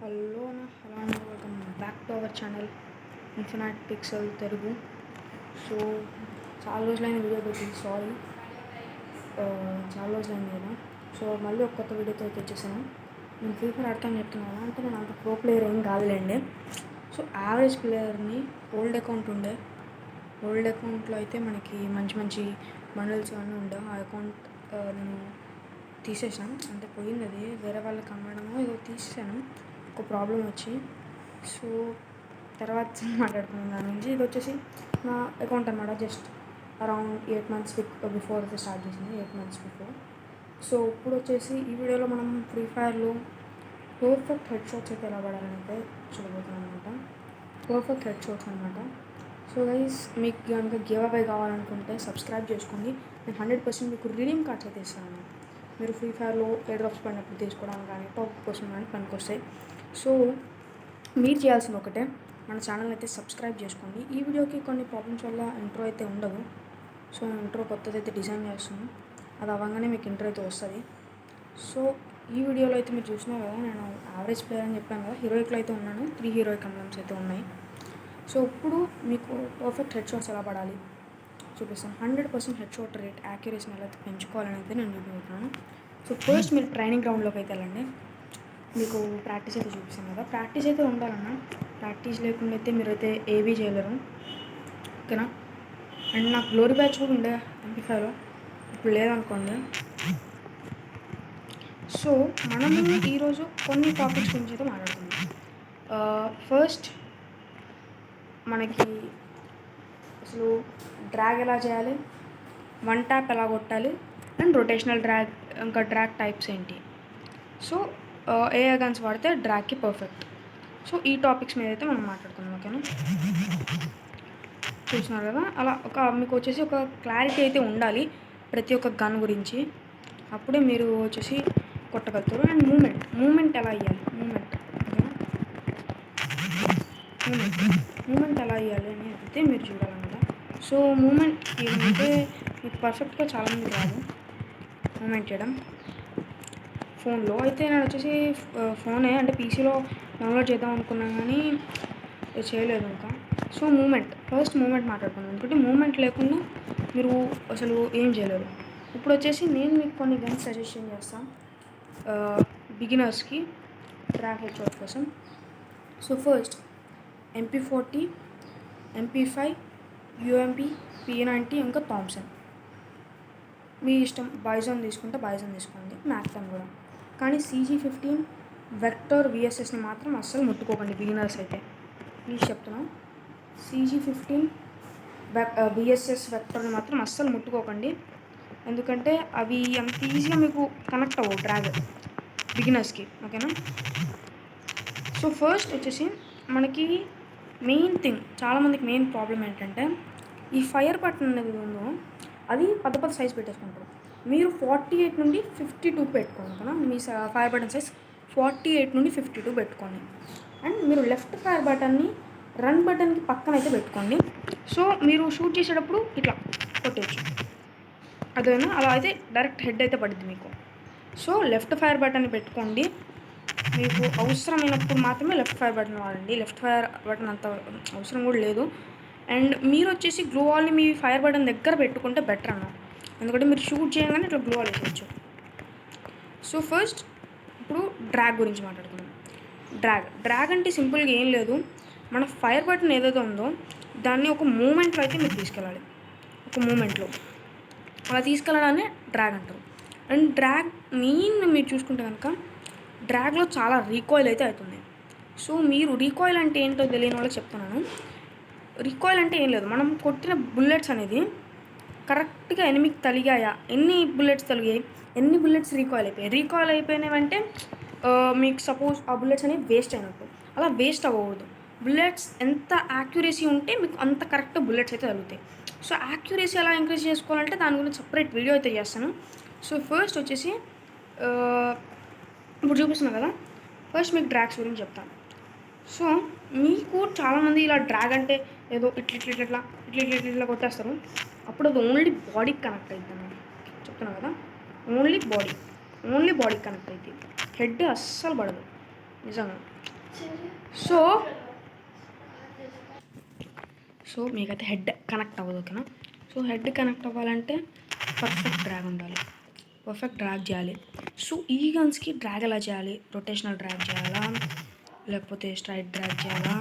Hello అండి welcome back to our channel infinite pixel Telugu. So చాలా రోజులైన video పెట్టి sorry, చాలా రోజులైంది కదా. సో మళ్ళీ ఒక కొత్త వీడియోతో అయితే వచ్చేసాను. నేను ఫ్రీ ఫైర్ ఆడతాను చెప్తున్నాను అంటే నేను అంత ప్రో ప్లేయర్ ఏం కాదులేండి. So average ప్లేయర్ని. ఓల్డ్ అకౌంట్లో అయితే మనకి మంచి మంచి బండల్స్ అన్నీ ఉండవు. ఆ అకౌంట్ నేను తీసేసాను, అంటే పోయింది, అది వేరే వాళ్ళకి అమ్మడము ఏదో తీసేసాను ఒక ప్రాబ్లం వచ్చి. సో తర్వాత మాట్లాడుకున్నాను దాని నుంచి. ఇది వచ్చేసి నా అకౌంట్ అన్నమాట. జస్ట్ అరౌండ్ 8 months బిఫోర్ అయితే స్టార్ట్ చేసింది, 8 months బిఫోర్. సో ఇప్పుడు వచ్చేసి ఈ వీడియోలో మనం ఫ్రీ ఫైర్లో పర్ఫెక్ట్ హెడ్ షాట్స్ అయితే ఎలా పడాలని అయితే చూడబోతున్నాం అనమాట. పర్ఫెక్ట్ హెడ్ షాట్స్ అనమాట. సో గైస్, మీకు కనుక గివ్ అవే కావాలనుకుంటే సబ్స్క్రైబ్ చేసుకోండి. నేను 100% మీకు రీడీమ్ కార్డ్స్ అయితే ఇస్తాను. మీరు ఫ్రీ ఫైర్లో ఎయిర్ డ్రాప్స్ పడినప్పుడు తీసుకోవడానికి కానీ టాప్ కోసం కానీ పనికొస్తాయి. సో మీరు చేయాల్సింది ఒకటే, మన ఛానల్ అయితే సబ్స్క్రైబ్ చేసుకోండి. ఈ వీడియోకి కొన్ని ప్రాబ్లమ్స్ వల్ల ఇంట్రో అయితే ఉండదు. సో ఇంట్రో కొత్తది అయితే డిజైన్ చేస్తున్నాను, అది అవ్వగానే మీకు ఇంట్రో అయితే వస్తుంది. సో ఈ వీడియోలో అయితే మీరు చూసినారు కదా, నేను యావరేజ్ ప్లేయర్ అని చెప్పాను కదా. హీరోయిక్లో అయితే ఉన్నాను, 3 హీరోయిక్ ఎంబ్లమ్స్ అయితే ఉన్నాయి. సో ఇప్పుడు మీకు పర్ఫెక్ట్ హెడ్ షాట్స్ ఎలా పడాలి చూపిస్తాను. 100% హెడ్ షాట్ రేట్ యాక్యురసీని ఎలా పెంచుకోవాలని అయితే నేను చూపించుకుంటున్నాను. సో ఫస్ట్ మీరు ట్రైనింగ్ గ్రౌండ్లోకి అయితే వెళ్ళండి. మీకు ప్రాక్టీస్ అయితే చూపిస్తాను కదా. ప్రాక్టీస్ అయితే ఉండాలన్నా, ప్రాక్టీస్ లేకుండా అయితే మీరైతే ఏవీ చేయలేరు, ఓకేనా. అండ్ నాకు గ్లోరీ బ్యాచ్ కూడా ఉండే MP5లో, ఇప్పుడు లేదనుకోండి. సో మనము ఈరోజు కొన్ని టాపిక్స్ గురించి అయితే మాట్లాడుతున్నాం. ఫస్ట్ మనకి అసలు డ్రాగ్ ఎలా చేయాలి, 1 ట్యాప్ ఎలా కొట్టాలి, అండ్ రొటేషనల్ డ్రాగ్, ఇంకా డ్రాగ్ టైప్స్ ఏంటి. సో ఏ గన్స్ వాడితే డ్రాగ్కి పర్ఫెక్ట్. సో ఈ టాపిక్స్ మీద అయితే మనం మాట్లాడుకుందాం, ఓకేనా. చూసినారు కదా, అలా మీకు వచ్చేసి ఒక క్లారిటీ అయితే ఉండాలి ప్రతి ఒక్క గన్ గురించి, అప్పుడే మీరు వచ్చేసి కొట్టగలుగుతారు. అండ్ మూమెంట్ ఎలా ఇవ్వాలి, మూమెంట్ ఎలా ఇవ్వాలి అని అయితే మీరు చూడాలన్నమాట. సో మూమెంట్ ఏమంటే మీకు పర్ఫెక్ట్గా చాలామంది రాదు మూమెంట్ చేయడం. ఫోన్లో అయితే నేను వచ్చేసి ఫోనే అంటే పీసీలో డౌన్లోడ్ చేద్దాం అనుకున్నాను కానీ చేయలేదు ఇంకా. సో ఫస్ట్ మూమెంట్ మాట్లాడుకున్నాను, ఎందుకంటే మూమెంట్ లేకుండా మీరు అసలు ఏం చేయలేరు. ఇప్పుడు వచ్చేసి నేను మీకు కొన్ని గన్స్ సజెషన్ చేస్తాను బిగినర్స్కి డ్రాగ్ హెడ్ షాట్ కోసం. So first MP40, MP5, UMP, P90, ఇంకా థామ్సన్. మీ ఇష్టం, బైజాన్ తీసుకుంటే బైజాన్ తీసుకోండి, మ్యాక్టన్ కూడా. కానీ CG15 వెక్టర్ VSSని మాత్రం అస్సలు ముట్టుకోకండి బిగినర్స్ అయితే, ప్లీజ్ చెప్తున్నాం. CG15 VSS వెక్టర్ని మాత్రం అస్సలు ముట్టుకోకండి, ఎందుకంటే అవి అంత ఈజీగా మీకు కనెక్ట్ అవ్వవు డ్రాగ్ బిగినర్స్కి, ఓకేనా. సో ఫస్ట్ వచ్చేసి మనకి మెయిన్ థింగ్, చాలామందికి మెయిన్ ప్రాబ్లం ఏంటంటే ఈ ఫైర్ బటన్ అనేది ఉందో అది పెద్ద సైజ్ పెట్టేసుకుంటారు. మీరు 48 నుండి 52 పెట్టుకోండి, కదా. మీ ఫైర్ బటన్ సైజ్ 48 నుండి 52 పెట్టుకోండి. అండ్ మీరు లెఫ్ట్ ఫైర్ బటన్ని రన్ బటన్కి పక్కన అయితే పెట్టుకోండి. సో మీరు షూట్ చేసేటప్పుడు ఇట్లా కొట్టేయచ్చు, అదేనా. అలా అయితే డైరెక్ట్ హెడ్ అయితే పడుద్ది మీకు. సో లెఫ్ట్ ఫైర్ బటన్ని పెట్టుకోండి, మీకు అవసరమైనప్పుడు మాత్రమే లెఫ్ట్ ఫైర్ బటన్ వాడండి. లెఫ్ట్ ఫైర్ బటన్ అంత అవసరం కూడా లేదు. అండ్ మీరు వచ్చేసి గ్లో వాల్ని మీ ఫైర్ బటన్ దగ్గర పెట్టుకుంటే బెటర్ అన్న, ఎందుకంటే మీరు షూట్ చేయగానే ఇట్లా గ్లో వాల్ వేసేయచ్చు. సో ఫస్ట్ ఇప్పుడు డ్రాగ్ గురించి మాట్లాడుకుందాం. డ్రాగ్ అంటే సింపుల్గా ఏం లేదు, మన ఫైర్ బటన్ ఏదైతే ఉందో దాన్ని ఒక మూమెంట్లో అయితే మీరు తీసుకెళ్ళాలి. ఒక మూమెంట్లో అలా తీసుకెళ్ళడాన్ని డ్రాగ్ అంటారు. అండ్ డ్రాగ్ మెయిన్ మీరు చూసుకుంటే కనుక డ్రాగ్లో చాలా రీకాయిల్ అయితే అవుతుంది. సో మీరు రీకాయిల్ అంటే ఏంటో తెలియని వాళ్ళకి చెప్తున్నాను. రీకాయిల్ అంటే ఏం లేదు, మనం కొట్టిన బుల్లెట్స్ అనేది కరెక్ట్గా ఎనిమికి తలిగాయా, ఎన్ని బుల్లెట్స్ తలిగాయి, ఎన్ని బుల్లెట్స్ రీకాయిల్ అయిపోయినాయంటే మీకు సపోజ్ ఆ బుల్లెట్స్ అనేవి వేస్ట్ అయినట్టు. అలా వేస్ట్ అవ్వకూడదు. బుల్లెట్స్ ఎంత యాక్యురసీ ఉంటే మీకు అంత కరెక్ట్ బుల్లెట్స్ అయితే తగులుతాయి. సో యాక్యురసీ ఎలా ఇంక్రీజ్ చేసుకోవాలంటే దాని గురించి సపరేట్ వీడియో అయితే చేస్తాను. సో ఫస్ట్ వచ్చేసి ఇప్పుడు చూపిస్తున్నాను కదా, ఫస్ట్ మీకు డ్రాగ్స్ గురించి చెప్తాను. సో మీకు చాలామంది ఇలా డ్రాగ్ అంటే ఏదో ఇట్లా కొట్టేస్తారు, అప్పుడు అది ఓన్లీ బాడీకి కనెక్ట్ అవుతుంది అన్నమాట. చెప్తున్నాను కదా, ఓన్లీ బాడీకి కనెక్ట్ అవుతుంది, హెడ్ అస్సలు పడదు నిజంగా. సో సో మీకైతే హెడ్ కనెక్ట్ అవ్వదు, ఓకేనా? సో హెడ్ కనెక్ట్ అవ్వాలంటే పర్ఫెక్ట్ డ్రాగ్ ఉండాలి, పర్ఫెక్ట్ డ్రాగ్ చేయాలి. సో ఈ గన్స్కి డ్రాగ్ ఎలా చేయాలి? రొటేషనల్ డ్రాగ్ చేయాలా, లేకపోతే స్ట్రైట్ డ్రాగ్ చేయాలా,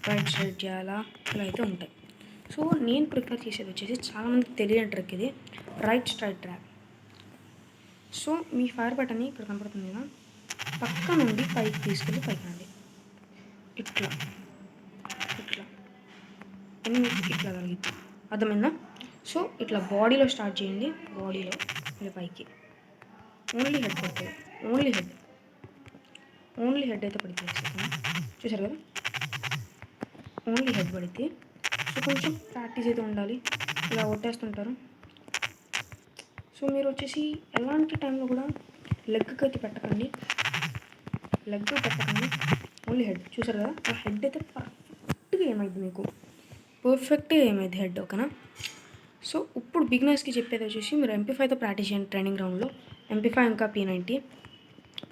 రైట్ స్ట్రైట్ చేయాలా, ఇలా అయితే ఉంటాయి. సో నేను ప్రిఫర్ చేసేది వచ్చేసి చాలామందికి తెలియని ట్రిక్ ఇది, రైట్ స్ట్రైట్ డ్రాగ్. సో మీ ఫైర్ బటన్ని ఇక్కడ కనపడుతుంది కదా, పక్క నుండి పైకి తీసుకెళ్ళి పైకి రండి, ఇట్లా ఇట్లా ఇట్లా కలిగి, అర్థమైందా? సో ఇట్లా బాడీలో స్టార్ట్ చేయండి, బాడీలో ఇలా పైకి ఓన్లీ హెడ్ పడుతుంది, ఓన్లీ హెడ్ అయితే పడితే చూసారు కదా, ఓన్లీ హెడ్ పడితే. సో కొంచెం ప్రాక్టీస్ అయితే ఉండాలి, ఇలా కొట్టేస్తుంటారు. సో మీరు వచ్చేసి ఎలాంటి టైంలో కూడా లెగ్కి అయితే పెట్టకండి, ఓన్లీ హెడ్. చూసారు కదా, ఆ హెడ్ అయితే పర్ఫెక్ట్గా ఏమైంది, మీకు పర్ఫెక్ట్గా ఏమైంది హెడ్, ఓకేనా? సో ఇప్పుడు బిగినర్స్కి చెప్పేది వచ్చేసి మీరు MP5తో ప్రాక్టీస్ చేయండి ట్రైనింగ్ గ్రౌండ్లో, MP5 ఇంకా P90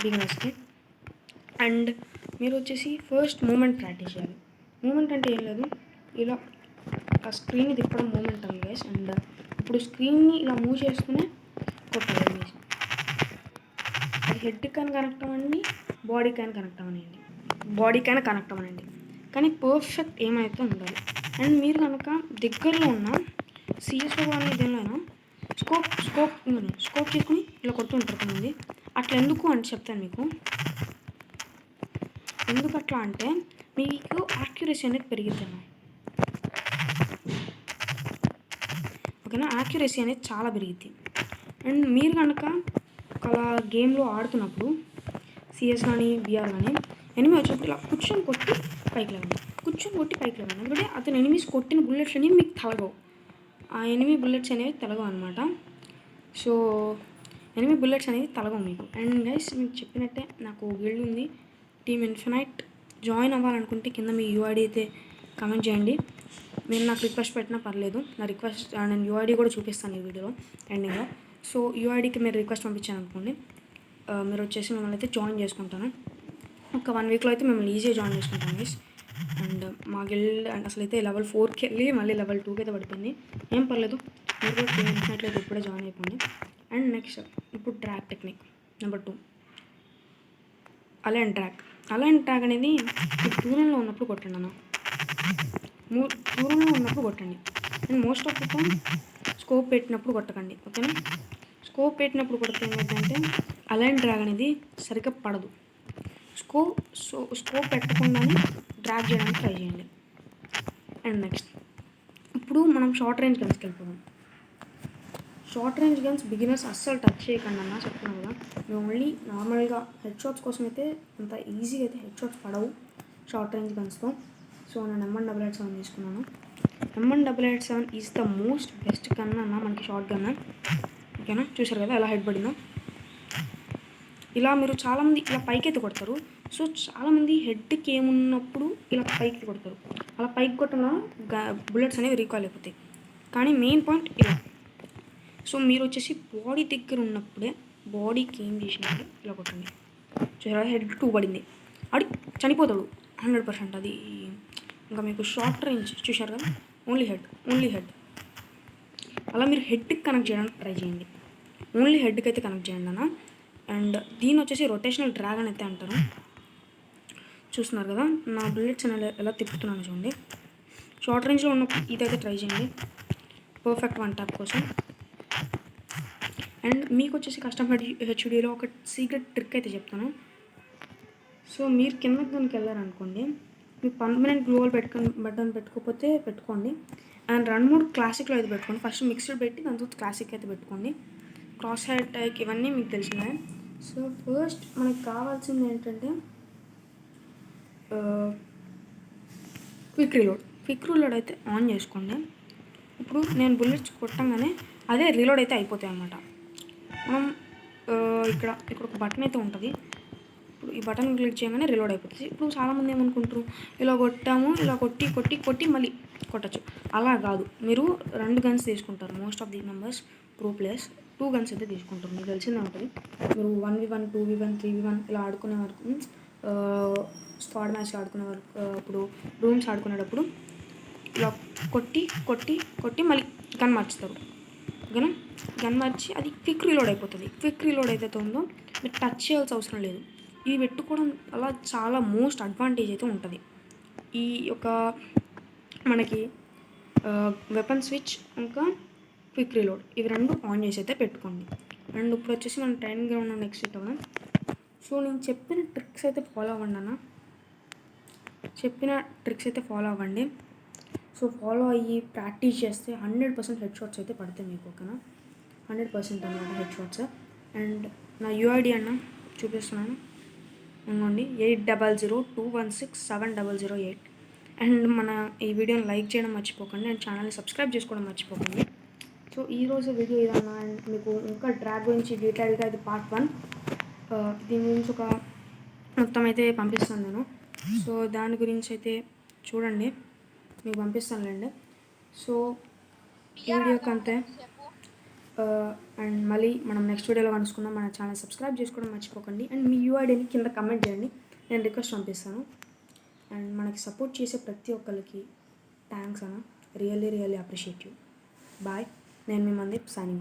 బిగినర్స్కి. అండ్ మీరు వచ్చేసి ఫస్ట్ మూమెంట్ ప్రాక్టీస్ చేయాలి. మూమెంట్ అంటే ఏం లేదు, ఇలా ఆ స్క్రీన్ని తిప్పడం మూమెంట్ అని గైస్. అండ్ ఇప్పుడు స్క్రీన్ని ఇలా మూవ్ చేస్తూనే కొట్టాలి, అది హెడ్ కానీ కనెక్ట్ అవ్వండి, బాడీ కానీ కనెక్ట్ అవ్వనండి, కానీ పర్ఫెక్ట్ ఏమైతే ఉండాలి. అండ్ మీరు కనుక దగ్గరలో ఉన్న CS:GO కానీ దేనిలో స్కోప్ చేసుకుని ఇలా కొడుతూ ఉంటారు కొంతమంది. అట్లా ఎందుకు అంటే చెప్తాను మీకు, ఎందుకు అట్లా అంటే మీకు యాక్యురసీ అనేది పెరిగిద్దాం, ఓకేనా? యాక్యురసీ అనేది చాలా పెరిగిద్ది. అండ్ మీరు కనుక అలా గేమ్లో ఆడుతున్నప్పుడు CS కానీ BR కానీ ఎనిమి వచ్చినప్పుడు ఇలా కూర్చొని కొట్టి పైకి లేవండి, ఎందుకంటే అతను ఎనిమిస్ కొట్టిన బుల్లెట్స్ అనేవి మీకు తలగవు, ఆ ఎనిమి బుల్లెట్స్ అనేవి తలగవు అనమాట. సో ఎనిమి బుల్లెట్స్ అనేవి తలగవు మీకు. అండ్ గైస్ మీకు చెప్పినట్టే నాకు గిల్డ్ ఉంది, టీమ్ ఇన్ఫినైట్. జాయిన్ అవ్వాలనుకుంటే కింద మీ UID అయితే కమెంట్ చేయండి, మీరు నాకు రిక్వెస్ట్ పెట్టినా పర్లేదు, నా రిక్వెస్ట్ నేను UID కూడా చూపిస్తాను ఈ వీడియోలో ఎండింగ్లో. సో UIDకి మీరు రిక్వెస్ట్ పంపించాను అనుకోండి, మీరు వచ్చేసి మిమ్మల్ని అయితే జాయిన్ చేసుకుంటాను. ఒక 1 వీక్లో అయితే మిమ్మల్ని ఈజీగా జాయిన్ చేసుకుంటాను గైస్. అండ్ మా గిల్డ్ అండ్ అసలు అయితే లెవెల్ 4కి వెళ్ళి మళ్ళీ లెవెల్ 2కి అయితే పడిపోయింది, ఏం పర్లేదు, మీరు కూడా చూసినట్లయితే ఇప్పుడే జాయిన్ అయిపోండి. అండ్ నెక్స్ట్ ఇప్పుడు drag technique number 2, align drag అనేది మీరు దూరంలో ఉన్నప్పుడు కొట్టండి అన్న, దూరంలో ఉన్నప్పుడు కొట్టండి. And most of the time scope పెట్టినప్పుడు కొట్టకండి, ఓకేనా? స్కోప్ పెట్టినప్పుడు కొడితే ఏమైందంటే అలైన్ డ్రాగ్ అనేది సరిగ్గా పడదు. స్కోప్ పెట్టకుండానే డ్రాగ్ చేయడానికి ట్రై చేయండి. అండ్ నెక్స్ట్ ఇప్పుడు మనం షార్ట్ రేంజ్ గన్స్కి వెళ్ళిపోదాం. షార్ట్ రేంజ్ గన్స్ బిగినర్స్ అస్సలు టచ్ చేయకండి అన్న, చెప్తున్నాను కదా. మేము ఓన్లీ నార్మల్గా హెడ్ షాట్స్ కోసం అయితే అంత ఈజీగా అయితే హెడ్ షాట్స్ పడవు షార్ట్ రేంజ్ గన్స్తో. సో నేను M188 తీసుకున్నాను. M188 is the most best gun అన్న మనకి షార్ట్ గన్, ఓకేనా? చూసారు కదా ఎలా హెడ్ పడిందో. ఇలా మీరు చాలామంది ఇలా పైకి అయితే కొడతారు. సో చాలామంది హెడ్కి ఏమున్నప్పుడు ఇలా పైకి కొడతారు, అలా పైకి కొట్టిన బుల్లెట్స్ అనేవి రీకాల్ అయిపోతాయి. కానీ మెయిన్ పాయింట్ ఇలా. సో మీరు వచ్చేసి బాడీ దగ్గర ఉన్నప్పుడే బాడీకి ఏం చేసినప్పుడు ఇలా కొట్టండి. చూసారా హెడ్ 2 పడింది, ఆడి చనిపోతాడు 100%. అది ఇంకా మీకు షార్ట్ రేంజ్ చూసారు కదా, ఓన్లీ హెడ్. అలా మీరు హెడ్కి కనెక్ట్ చేయడానికి ట్రై చేయండి, ఓన్లీ హెడ్కి అయితే కనెక్ట్ చేయండి అన్న. అండ్ దీని వచ్చేసి రొటేషనల్ డ్రాగ్ అని అయితే అంటారు. చూస్తున్నారు కదా నా బుల్లెట్స్ ఎలా తిప్పుతున్నాను చూడండి. షార్ట్ రేంజ్లో ఉన్నప్పుడు ఇదైతే ట్రై చేయండి పర్ఫెక్ట్ వన్ ట్యాప్ కోసం. అండ్ మీకు వచ్చేసి కస్టమ్ HUDలో ఒక సీక్రెట్ ట్రిక్ అయితే చెప్తాను. సో మీరు కిందకి కనుక వెళ్ళారనుకోండి, మీరు పర్మనెంట్ గ్లోవల్ బటన్ పెట్టుకోకపోతే పెట్టుకోండి. అండ్ 2-3 క్లాసిక్లో అయితే పెట్టుకోండి. ఫస్ట్ మిక్స్డ్ పెట్టి దాని తర్వాత క్లాసిక్ అయితే పెట్టుకోండి. క్రాస్ హెయిర్ అటాక్ ఇవన్నీ మీకు తెలిసినాయి. సో ఫస్ట్ మనకు కావాల్సింది ఏంటంటే క్విక్ రీలోడ్ అయితే ఆన్ చేసుకోండి. ఇప్పుడు నేను బుల్లెట్స్ కొట్టంగానే అదే రీలోడ్ అయితే అయిపోతాయి అన్నమాట. మనం ఇక్కడ ఒక బటన్ అయితే ఉంటుంది, ఇప్పుడు ఈ బటన్ క్లిక్ చేయగానే రీలోడ్ అయిపోతుంది. ఇప్పుడు చాలామంది ఏమనుకుంటారు, ఇలా కొట్టాము, ఇలా కొట్టి మళ్ళీ కొట్టచ్చు. అలా కాదు, మీరు 2 గన్స్ తీసుకుంటారు. Most of the members pro players 2 guns అయితే తీసుకుంటారు. మీకు తెలిసిందే ఉంటుంది. మీరు 1v1, 2v1, 3v1 ఇలా ఆడుకునే వరకు స్క్వాడ్ మ్యాచ్ ఆడుకునే వాళ్ళు ఇప్పుడు రూమ్స్ ఆడుకునేటప్పుడు ఇలా కొట్టి కొట్టి కొట్టి మళ్ళీ గన్ మార్చుతారు. ఓకేనా, గన్ మార్చి అది క్విక్ రీలోడ్ అయిపోతుంది. క్విక్ రీలోడ్ ఏదైతే ఉందో మీరు టచ్ చేయాల్సిన అవసరం లేదు. ఇవి పెట్టుకోవడం వల్ల చాలా మోస్ట్ అడ్వాంటేజ్ అయితే ఉంటుంది. ఈ యొక్క మనకి వెపన్ స్విచ్ ఇంకా క్విక్ రీలోడ్ ఇవి రెండు ఆన్ చేసి అయితే పెట్టుకోండి. అండ్ ఇప్పుడు వచ్చేసి మనం ట్రైనింగ్ గ్రౌండ్ నెక్స్ట్ అవుతాం. సో నేను చెప్పిన ట్రిక్స్ అయితే ఫాలో అవ్వండి అన్న, చెప్పిన ట్రిక్స్ అయితే ఫాలో అవ్వండి. సో ఫాలో అయ్యి ప్రాక్టీస్ చేస్తే 100% హెడ్ షాట్స్ అయితే పడతాయి మీకు. ఓకేనా, 100% అన్నమాట హెడ్ షాట్స్. అండ్ నా యూఐడి అన్న చూపిస్తున్నాను అనుకోండి, 8002167008. అండ్ మన ఈ వీడియోని లైక్ చేయడం మర్చిపోకండి అండ్ ఛానల్ని సబ్స్క్రైబ్ చేసుకోవడం మర్చిపోకండి. సో ఈరోజు వీడియో ఇదన్నా. అండ్ మీకు ఇంకా డ్రాగ్ గురించి డీటెయిల్గా ఇది పార్ట్ 1. దీని గురించి ఒక మొత్తం అయితే పంపిస్తాను నేను. సో దాని గురించి అయితే చూడండి, మీకు పంపిస్తానులేండి. సో ఈ వీడియోకి అంతే. అండ్ మళ్ళీ మనం నెక్స్ట్ వీడియోలో కలుసుకుందాం. మన ఛానల్ సబ్స్క్రైబ్ చేసుకోవడం మర్చిపోకండి. అండ్ మీ యూఐడిని కింద కమెంట్ చేయండి, నేను రిక్వెస్ట్ పంపిస్తాను. అండ్ మనకి సపోర్ట్ చేసే ప్రతి ఒక్కరికి థ్యాంక్స్ అన్న, రియల్లీ అప్రిషియేట్ యూ. బాయ్, నేను మీ మందీప్ సైనింగ్ ఆఫ్.